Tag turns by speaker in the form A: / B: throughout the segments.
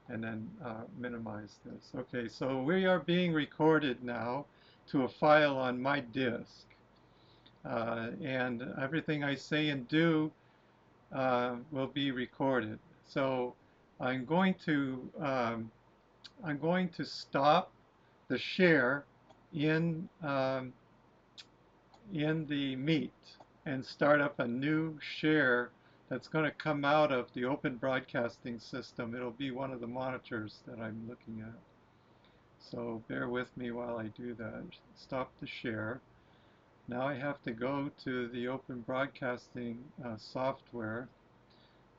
A: and then minimize this. Okay, so we are being recorded now to a file on my disk, and everything I say and do will be recorded. So I'm going to um, I'm going to stop the share in in the Meet and start up a new share that's going to come out of the open broadcasting system. It'll be one of the monitors that I'm looking at. So bear with me while I do that. Stop the share. Now I have to go to the open broadcasting software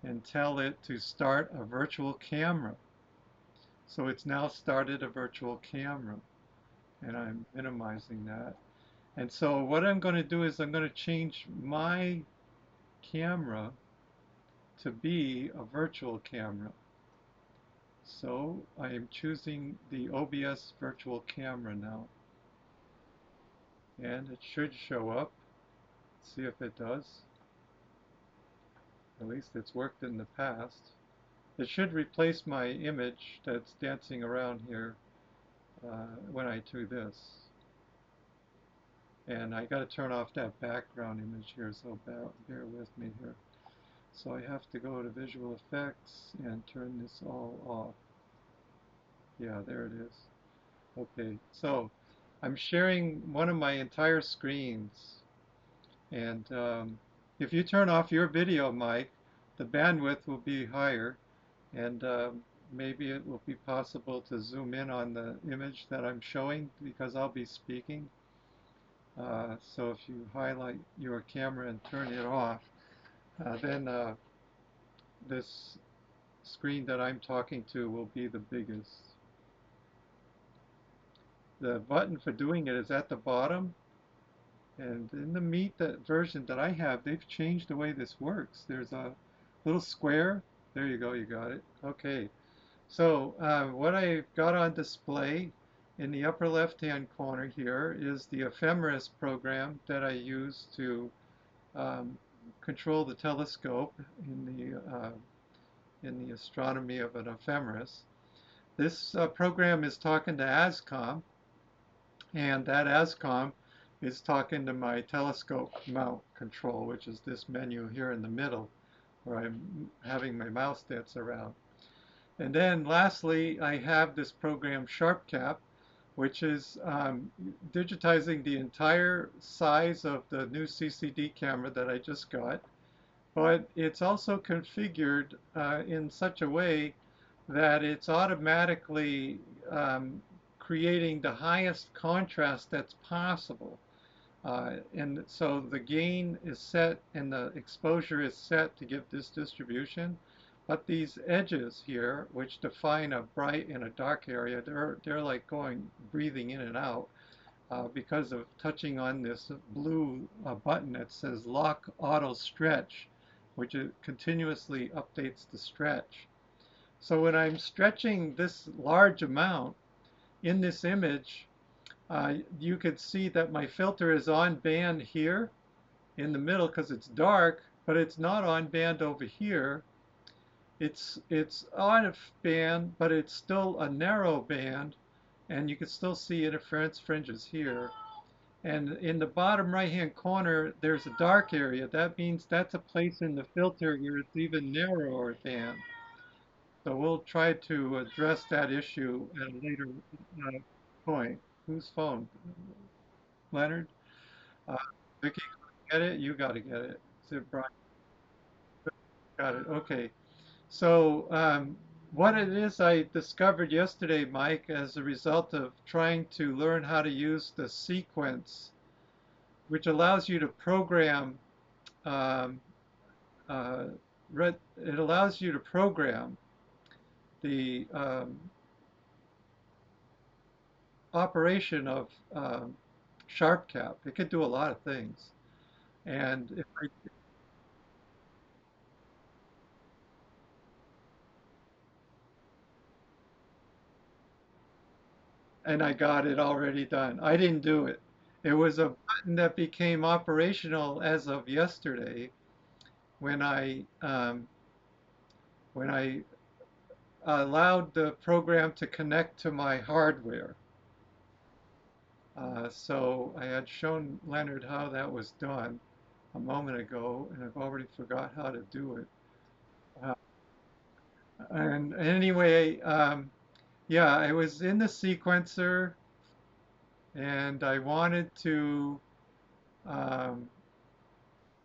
A: and tell it to start a virtual camera. So it's now started a virtual camera, and I'm minimizing that. And so what I'm going to do is I'm going to change my camera to be a virtual camera. So I am choosing the OBS virtual camera now. And it should show up. See if it does. At least it's worked in the past. It should replace my image that's dancing around here when I do this. And I got to turn off that background image here, so bear with me here. So I have to go to Visual Effects and turn this all off. Yeah, there it is. Okay, so I'm sharing one of my entire screens. And if you turn off your video, Mike, the bandwidth will be higher, and maybe it will be possible to zoom in on the image that I'm showing because I'll be speaking. So if you highlight your camera and turn it off, then this screen that I'm talking to will be the biggest. The button for doing it is at the bottom, and in the Meet version that I have, they've changed the way this works. There's a little square. There you go, you got it. Okay, so what I've got on display in the upper left-hand corner here is the ephemeris program that I use to control the telescope in the astronomy of an ephemeris. This program is talking to ASCOM, and that ASCOM is talking to my telescope mount control, which is this menu here in the middle, where I'm having my mouse dance around. And then lastly, I have this program SharpCap, which is digitizing the entire size of the new CCD camera that I just got. But it's also configured in such a way that it's automatically creating the highest contrast that's possible. And so the gain is set and the exposure is set to give this distribution. But these edges here, which define a bright and a dark area, they're like breathing in and out because of touching on this blue button that says Lock Auto Stretch, which continuously updates the stretch. So when I'm stretching this large amount in this image, you could see that my filter is on band here in the middle because it's dark, but it's not on band over here. It's on band, but it's still a narrow band, and you can still see interference fringes here. And in the bottom right-hand corner, there's a dark area. That means that's a place in the filter where it's even narrower band. So we'll try to address that issue at a later uh, point. Whose phone? Leonard? Uh, Vicky, get it? You got to get it. Is it Brian? Got it. Okay. So what it is I discovered yesterday, Mike, as a result of trying to learn how to use the sequence, which allows you to program, um, uh, it allows you to program the operation of SharpCap. It can do a lot of things. And if I, and I got it already done. I didn't do it. It was a button that became operational as of yesterday when I when I allowed the program to connect to my hardware. So I had shown Leonard how that was done a moment ago, and I've already forgot how to do it. Uh, and anyway, yeah, I was in the sequencer, and um,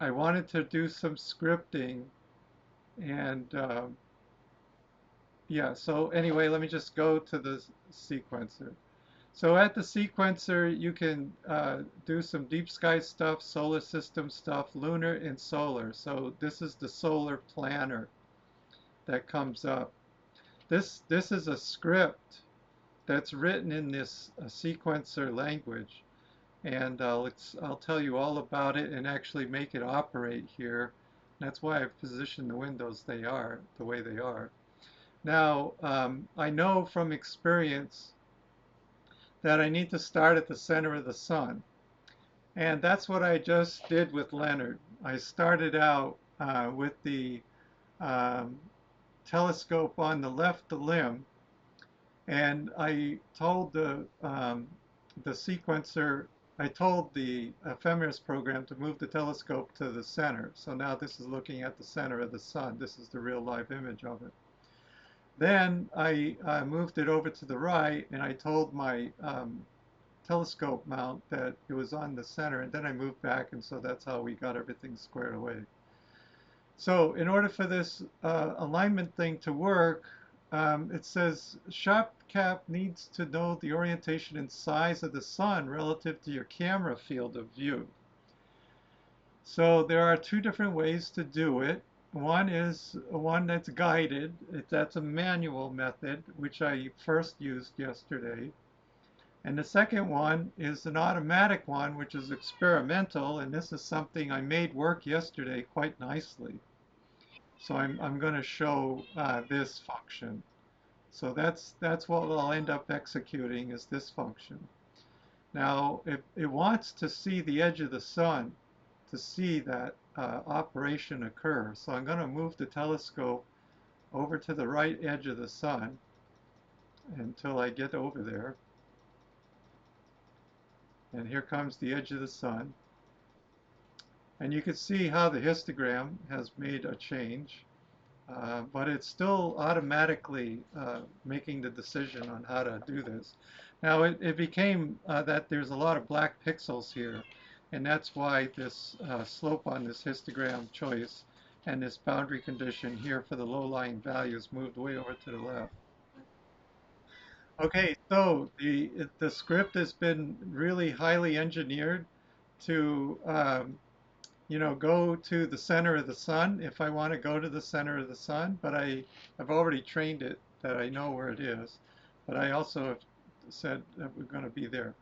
A: I wanted to do some scripting, and yeah. So anyway, let me just go to the sequencer. So at the sequencer, you can do some deep sky stuff, solar system stuff, lunar and solar. So this is the solar planner that comes up. This is a script that's written in this sequencer language, and I'll tell you all about it and actually make it operate here. That's why I've positioned the windows the way they are. Now, I know from experience that I need to start at the center of the sun. And that's what I just did with Leonard. I started out with the um, telescope on the left limb, and I told the sequencer, I told the ephemeris program to move the telescope to the center. So now this is looking at the center of the sun. This is the real live image of it. Then I moved it over to the right, and I told my telescope mount that it was on the center, and then I moved back, and so that's how we got everything squared away. So in order for this alignment thing to work, it says ShopCap needs to know the orientation and size of the sun relative to your camera field of view. So there are two different ways to do it. One is one that's guided. That's a manual method, which I first used yesterday. And the second one is an automatic one, which is experimental, and this is something I made work yesterday quite nicely. So I'm going to show this function. So that's what I'll end up executing is this function. Now, it wants to see the edge of the sun to see that operation occur. So I'm going to move the telescope over to the right edge of the sun until I get over there. And here comes the edge of the sun. And you can see how the histogram has made a change, but it's still automatically making the decision on how to do this. Now it became that there's a lot of black pixels here, and that's why this slope on this histogram choice and this boundary condition here for the low-lying values moved way over to the left. Okay, so the script has been really highly engineered to go to the center of the sun if I want to go to the center of the sun, but I've already trained it that I know where it is, but I also have said that we're going to be there.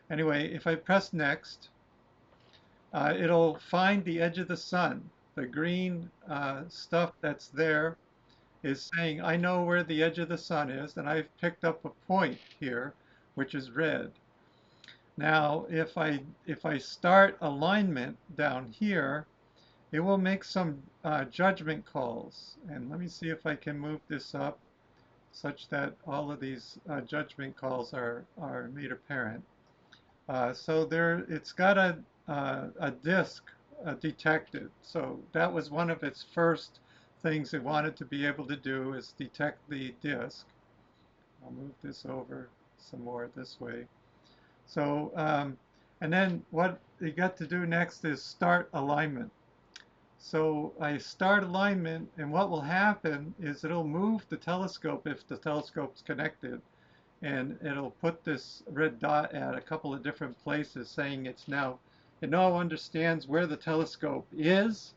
A: Anyway, if I press next, it'll find the edge of the sun. The green stuff that's there is saying, I know where the edge of the sun is, and I've picked up a point here, which is red. Now, if I start alignment down here, it will make some judgment calls. And let me see if I can move this up such that all of these judgment calls are made apparent. So there, it's got a disk detected. So that was one of its first things it wanted to be able to do is detect the disk. I'll move this over some more this way. So, and then what you got to do next is start alignment. So I start alignment, and what will happen is it'll move the telescope if the telescope's connected, and it'll put this red dot at a couple of different places saying it now understands where the telescope is,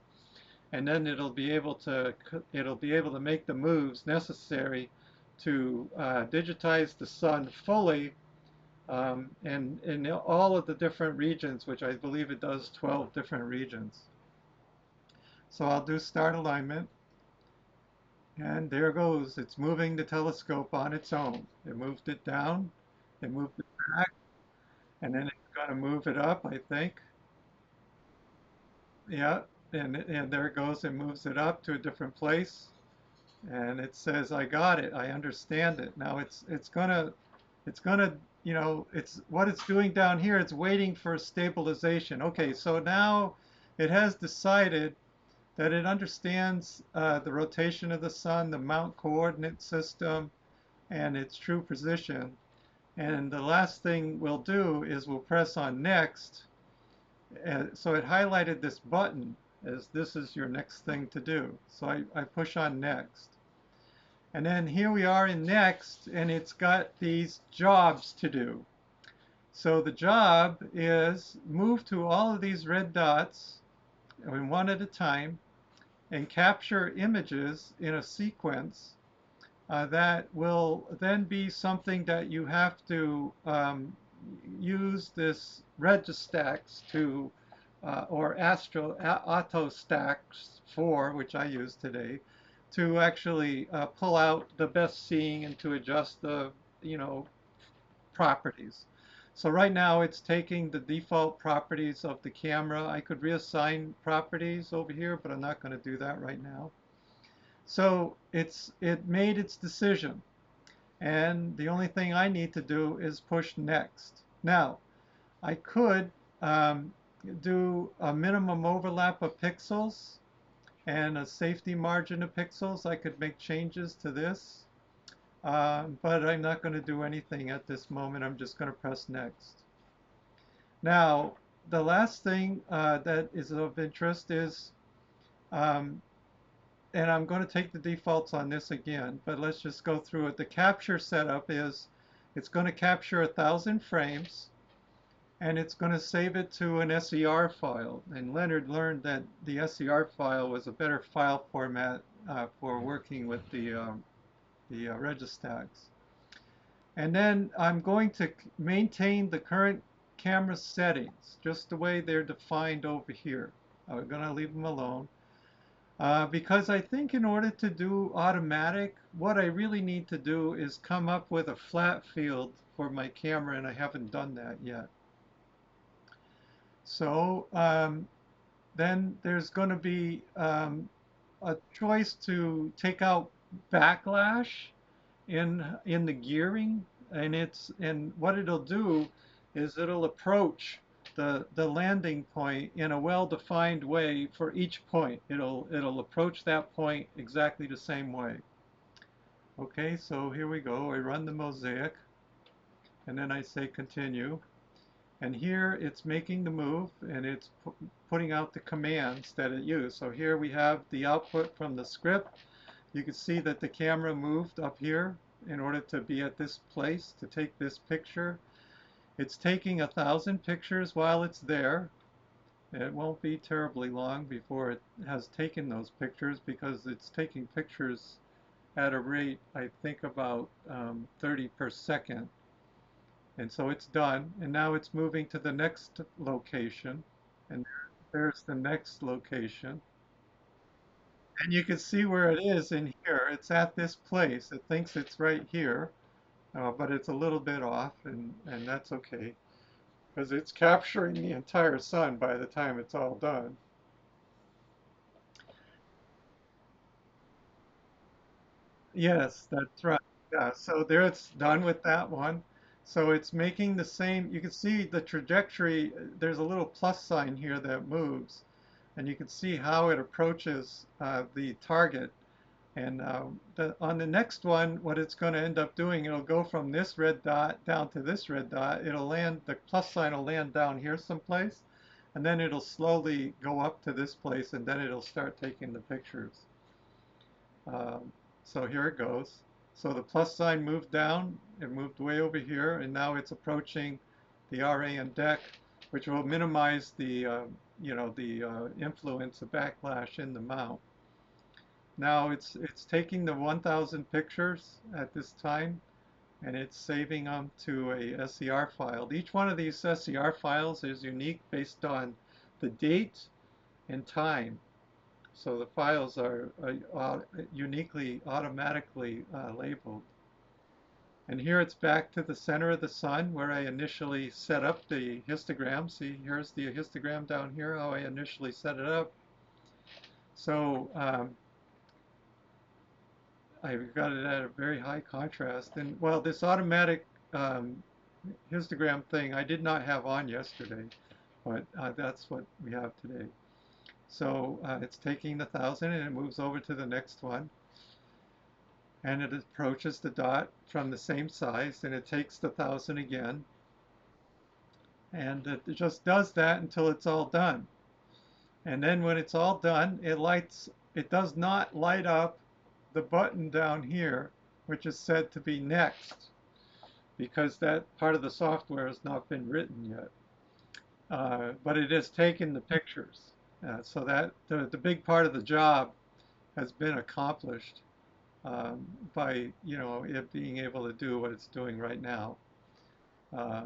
A: and then it'll be able to make the moves necessary to digitize the sun fully, and in all of the different regions, which I believe it does 12 different regions. So I'll do start alignment. And there goes. It's moving the telescope on its own. It moved it down, it moved it back, and then it's going to move it up, I think. Yeah, and there it goes. It moves it up to a different place. and it says, I got it, I understand it. Now it's gonna, it's what it's doing down here, it's waiting for stabilization. Okay, so now it has decided that it understands the rotation of the sun, the Mount coordinate system, and its true position. And the last thing we'll do is we'll press on next. So it highlighted this button as this is your next thing to do. So I push on next. And then here we are in next, and it's got these jobs to do. So the job is move to all of these red dots, one at a time, and capture images in a sequence that will then be something that you have to use this Registax to, or AutoStax for, which I use today, to actually pull out the best seeing and to adjust the, you know, properties. So right now it's taking the default properties of the camera. I could reassign properties over here, but I'm not going to do that right now. So it made its decision, and the only thing I need to do is push next. Now, I could um, do a minimum overlap of pixels and a safety margin of pixels. I could make changes to this, but I'm not going to do anything at this moment. I'm just going to press next. Now, the last thing that is of interest is um, and I'm going to take the defaults on this again, but let's just go through it. The capture setup is it's going to capture 1,000 frames, and it's going to save it to an SER file. And Leonard learned that the SER file was a better file format for working with the Registax. And then I'm going to maintain the current camera settings, just the way they're defined over here. I'm going to leave them alone. Because I think in order to do automatic, what I really need to do is come up with a flat field for my camera, and I haven't done that yet. So then there's going to be a choice to take out backlash in the gearing, and what it'll do is it'll approach the landing point in a well-defined way for each point. It'll approach that point exactly the same way. Okay, so here we go. I run the mosaic, and then I say continue. And here it's making the move, and it's putting out the commands that it used. So here we have the output from the script. You can see that the camera moved up here in order to be at this place to take this picture. It's taking 1,000 pictures while it's there. It won't be terribly long before it has taken those pictures, because it's taking pictures at a rate, I think, about 30 per second. And so it's done, and now it's moving to the next location, and there's the next location. And you can see where it is in here. It's at this place. It thinks it's right here, but it's a little bit off, and that's okay, because it's capturing the entire sun by the time it's all done. Yes, that's right. Yeah, so there it's done with that one. So it's making the same, you can see the trajectory, there's a little plus sign here that moves, and you can see how it approaches the target. And on the next one, what it's going to end up doing, it'll go from this red dot down to this red dot. It'll land, the plus sign will land down here someplace, and then it'll slowly go up to this place, and then it'll start taking the pictures. Um, so here it goes. So the plus sign moved down, it moved way over here, and now it's approaching the RAM deck, which will minimize the, the influence of backlash in the mount. Now it's taking the 1,000 pictures at this time, and it's saving them to a SER file. Each one of these SER files is unique based on the date and time. So the files are uniquely, automatically labeled. And here it's back to the center of the sun where I initially set up the histogram. See, here's the histogram down here, how I initially set it up. So I've got it at a very high contrast. And well, this automatic um, histogram thing I did not have on yesterday, but that's what we have today. So it's taking the 1,000 and it moves over to the next one, and it approaches the dot from the same size, and it takes the 1,000 again, and it just does that until it's all done. And then when it's all done, it does not light up the button down here, which is said to be next, because that part of the software has not been written yet. But it has taken the pictures. So that the big part of the job has been accomplished by, it being able to do what it's doing right now. Uh,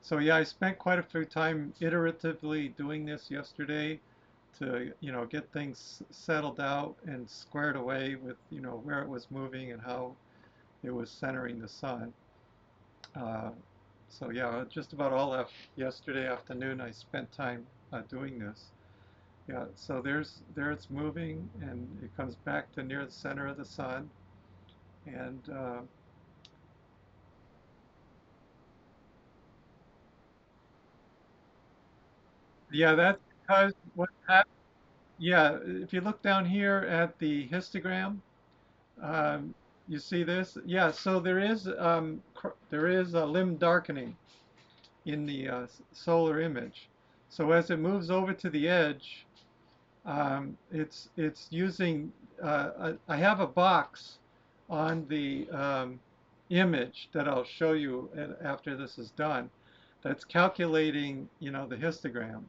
A: so yeah, I spent quite a few time iteratively doing this yesterday to, get things settled out and squared away with, where it was moving and how it was centering the sun. Uh, so yeah, just about all of yesterday afternoon I spent time doing this. Yeah, so there it's moving and it comes back to near the center of the sun. And yeah, that's because what happened, yeah, if you look down here at the histogram, um, you see this? Yeah, so there is a limb darkening in the solar image. So as it moves over to the edge, it's using. I have a box on the image that I'll show you after this is done. That's calculating, the histogram.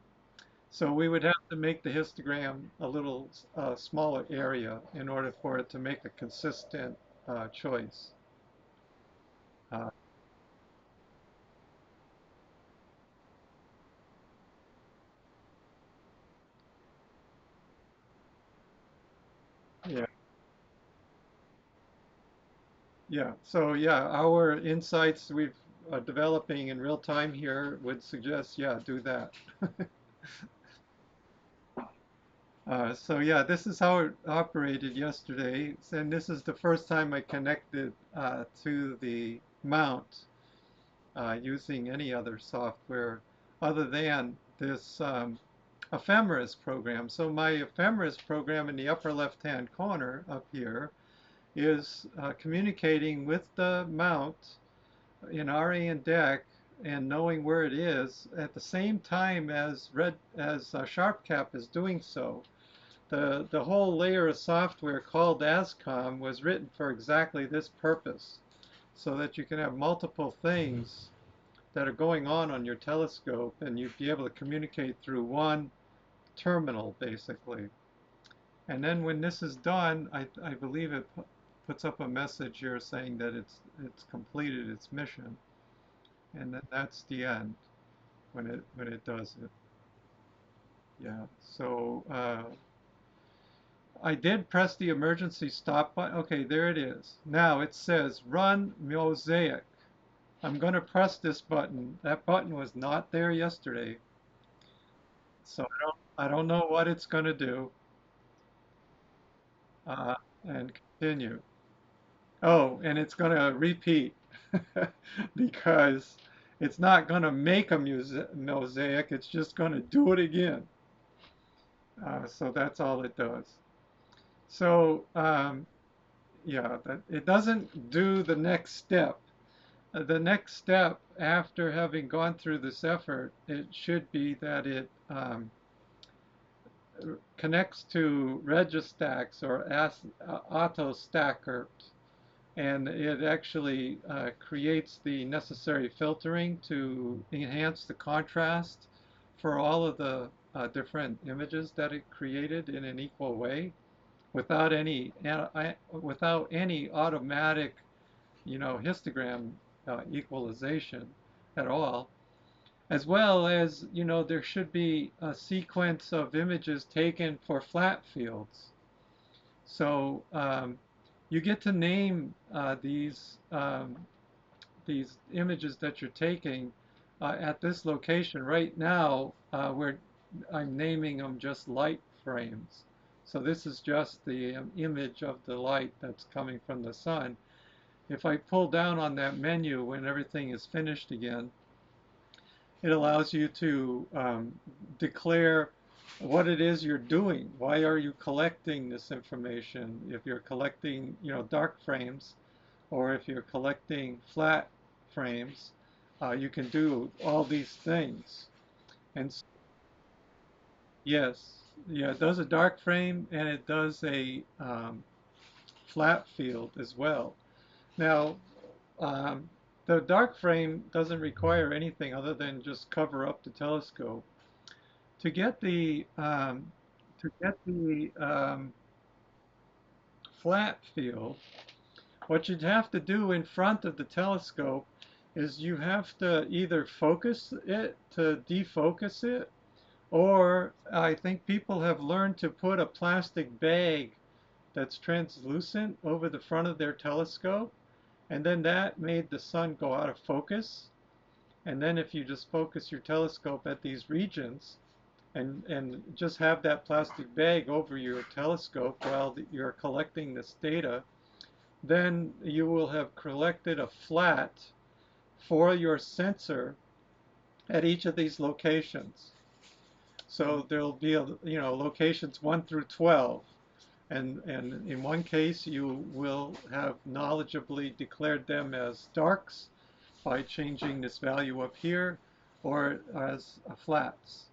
A: So we would have to make the histogram a little smaller area in order for it to make a consistent choice. Uh, yeah, yeah. So yeah, our insights we've developing in real time here would suggest, yeah, do that. So yeah, this is how it operated yesterday, and this is the first time I connected to the mount using any other software other than this ephemeris program. So my ephemeris program in the upper left-hand corner up here is communicating with the mount in RA and DEC and knowing where it is at the same time as SharpCap is doing so. The whole layer of software called ASCOM was written for exactly this purpose, so that you can have multiple things that are going on your telescope and you'd be able to communicate through one terminal basically. And then when this is done, I believe it puts up a message here saying that it's completed its mission, and that's the end when it does it. Yeah. So I did press the emergency stop button. Okay, there it is. Now it says run mosaic. I'm going to press this button. That button was not there yesterday, so I don't know what it's going to do. Uh, and continue. Oh, and it's going to repeat because it's not going to make a mosaic. It's just going to do it again. So that's all it does. So yeah, it doesn't do the next step. The next step after having gone through this effort, it should be that it connects to Registax or AutoStacker, and it actually creates the necessary filtering to enhance the contrast for all of the different images that it created in an equal way without any automatic, histogram equalization at all. As well as, there should be a sequence of images taken for flat fields. So you get to name these images that you're taking at this location. Right now, where I'm naming them just light frames. So this is just the image of the light that's coming from the sun. If I pull down on that menu when everything is finished again, it allows you to declare what it is you're doing. Why are you collecting this information? If you're collecting, dark frames, or if you're collecting flat frames, you can do all these things. And yes, yeah, it does a dark frame and it does a flat field as well. Now, um, the dark frame doesn't require anything other than just cover up the telescope. To get the flat field, what you'd have to do in front of the telescope is you have to either focus it to defocus it, or I think people have learned to put a plastic bag that's translucent over the front of their telescope, and then that made the sun go out of focus. And then if you just focus your telescope at these regions and just have that plastic bag over your telescope while you're collecting this data, then you will have collected a flat for your sensor at each of these locations. So there'll be locations 1 through 12. And in one case, you will have knowledgeably declared them as darks by changing this value up here, or as flats.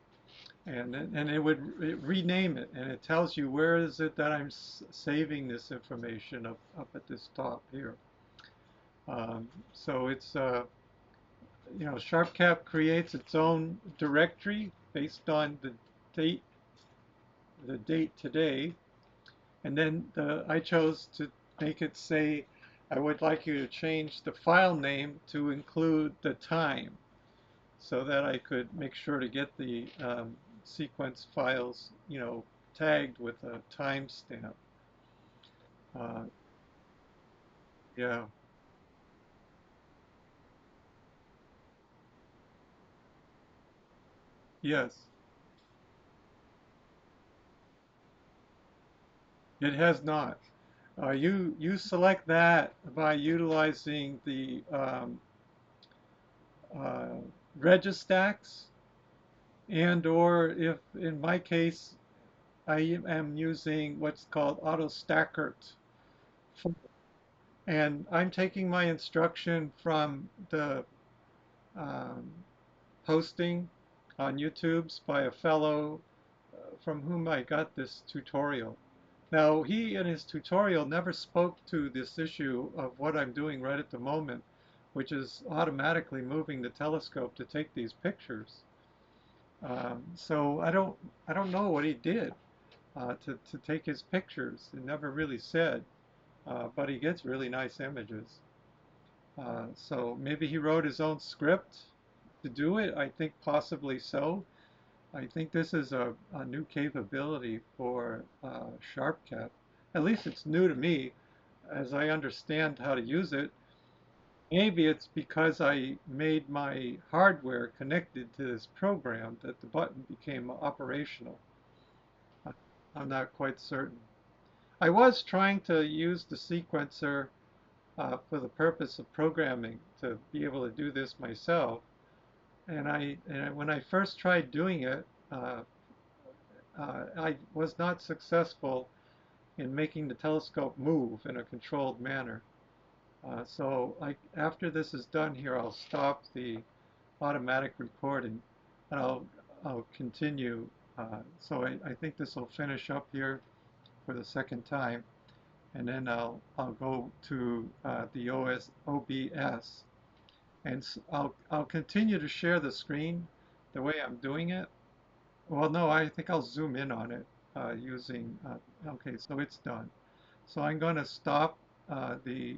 A: And it would rename it, and it tells you where is it that I'm saving this information up at this top here. So it's SharpCap creates its own directory based on date, the date today, and then I chose to make it say, I would like you to change the file name to include the time, so that I could make sure to get the sequence files, tagged with a timestamp. Uh, yeah, yes, it has not. You select that by utilizing the uh, Registax, and or if in my case I am using what's called auto stackert, and I'm taking my instruction from the um, posting on YouTube's by a fellow from whom I got this tutorial. Now, he in his tutorial never spoke to this issue of what I'm doing right at the moment, which is automatically moving the telescope to take these pictures. So I don't know what he did to take his pictures. It never really said, but he gets really nice images. So maybe he wrote his own script to do it. I think possibly so. I think this is a new capability for SharpCap. At least it's new to me as I understand how to use it. Maybe it's because I made my hardware connected to this program that the button became operational. I- I'm not quite certain. I was trying to use the sequencer for the purpose of programming to be able to do this myself. When I first tried doing it, I was not successful in making the telescope move in a controlled manner. After this is done here, I'll stop the automatic recording and I'll continue. I think this will finish up here for the second time, and then I'll go to the OBS, and I'll continue to share the screen the way I'm doing it. Well, no, I think I'll zoom in on it using, okay, so it's done. So I'm going to stop the